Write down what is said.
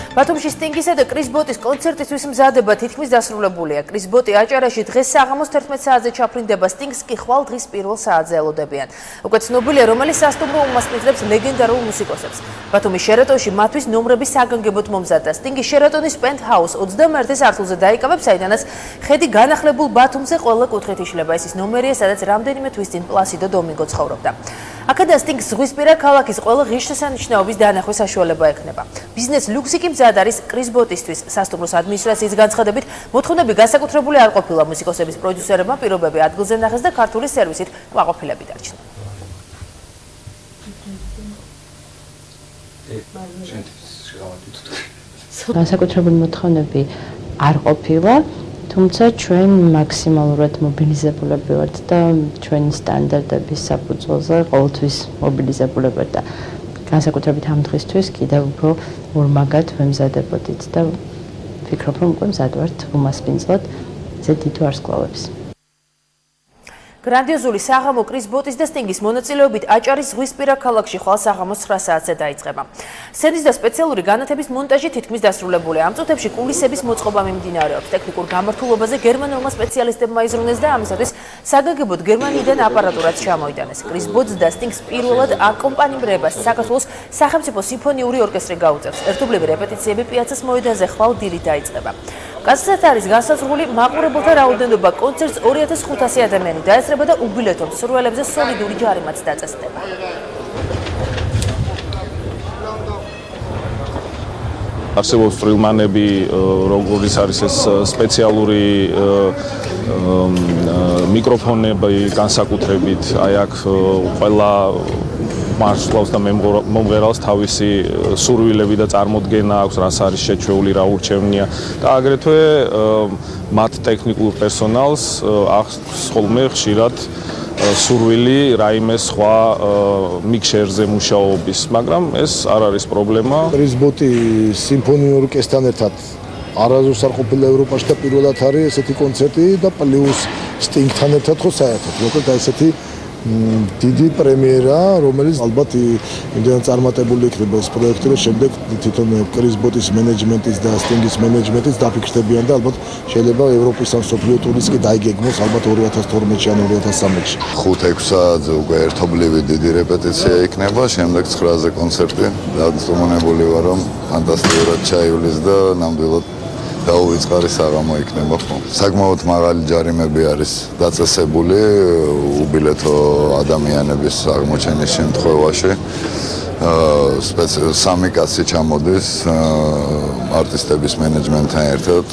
ბათუმში სტინგისა და კრის ბოტის კონცერტისთვის მზადება თითქმის დასრულებულია. კრის ბოტი აჭარაში დღეს საღამოს 11 საათზე ჩაფრინდება, სტინგს კი ხვალ დღის პირველ საათზე ელოდებიან. უკვე ცნობილია, რომელი სასტუმრო უმასპინძლებს ლეგენდარულ მუსიკოსებს. ბათუმის შერატონში მათთვის ნომრები საგანგებოდ მომზადდა. სტინგი შერატონის პენტჰაუს 21 სართულზე დაიკავებს, საიდანაც ხედი განახლებულ ბათუმზე ყველა კუთხით იშლება. ეს ის ნომერია, სადაც რამდენიმე თვის წინ პლასიდო დომინგო ცხოვრობდა. აქედან სტინგს ზღვისპირა ქალაქის ყველა ღირსშესანიშნაობის დანახვის საშუალება ექნება. ბიზნეს ლუქსი კი მზად არის კრის ბოტისთვის. სასტუმროს ადმინისტრაციის განცხადებით, მოთხოვნები განსაკუთრებული არ ყოფილა. მუსიკოსების პროდიუსერებმა პირობები ადგილზე ნახეს და ქართული სერვისით კმაყოფილები დარჩნენ. განსაკუთრებული მოთხოვნები არ ყოფილა. თუმცა ჩვენ მაქსიმალურად მობილიზებულები ვართ და ჩვენი სტანდარტების საფუძველზე ყოველთვის მობილიზებულები ვართ და განსაკუთრებით ამ დღისთვის კიდევ უფრო ორმაგად ვემზადებოდით და ვფიქრობ, რომ უკვე მზად ვართ უმასპინძლად ისეთ დიდ ვარსკვლავებს. გრანდიოზული საღამო კრის ბოტის და სტინგის მონაწილეობით აჭარის ზღვისპირა ქალაქში ხვალ საღამოს 9 საათზე დაიწყება. სცენის და სპეციალური განათების მონტაჟი თითქმის დასრულებულია. ამ წუთებში კულისების მოწყობა მიმდინარეობს. ტექნიკურ გამართულობაზე გერმანულმა სპეციალისტებმა იზრუნეს და ამისათვის საგანგებოდ გერმანიიდან აპარატურაც ჩამოიტანეს. კრის ბოტს და სტინგს პირველად აკომპანირებას საქართველოს სახელმწიფო სიმფონიური ორკესტრი გაუწევს. ერთობლივი რეპეტიციები პიაცას მოედანზე ხვალ დილით დაიწყება. კაცსაც არის განსაზღვრული მაყურებელთა რაოდენობა, კონცერტს 2500 ადამიანი დაესწრება და უბილეთო მსურველებზე სოლიდური ჯარიმაც დაწესდება. არსებობს ფრილმანები, როგორიც არის ეს სპეციალური მიკროფონები განსაკუთრებით, აი აქ ყველა მარშლავს და მომღერალს თავისი სურვილები და წარმოდგენა აქვს, რას არის შეჩვეული, რა ურჩევნია და აგრეთვე მათ ტექნიკურ პერსონალს აქვს ხოლმე ხშირად სურვილი რაიმე სხვა მიქსერზე მუშაობის, მაგრამ ეს არ არის პრობლემა. კრის ბოტი სიმფონიურ ორკესტრთან ერთად არასდროს არ ყოფილა ევროპაში და პირველად არის ესეთი კონცერტი და პლუს სტინგთან ერთად ხო საერთოდ, მოკლედ ესეთი დიდი პრემიერა, რომელიც ალბათ იმდენად წარმატებული იქნება ეს პროექტი, რომ შემდეგ თვითონ კრის ბოტის მენეჯმენტის და სტინგის მენეჯმენტის დაფიქსდებიან და ალბათ შეიძლება ევროპის ან მსოფლიო ტურის კი დაიგეგმოს ალბათ 2012-ში ან 2013-ში. 5-6 საათზე უკვე ერთობლივი დიდი რეპეტიცია იქნება, შემდეგ 9-ზე კონცერტი. დაწუნებული ვარ, რომ ფანტასტიკურად ჩაივლის და ნამდვილად დაუვიწყარი საღამო იქნება. საკმაოდ მაღალი ჯარიმები არის დაწესებული უბილეთო ადამიანების აღმოჩენის შემთხვევაში. 3 კაცი ჩამოდის არტისტების მენეჯმენტთან ერთად.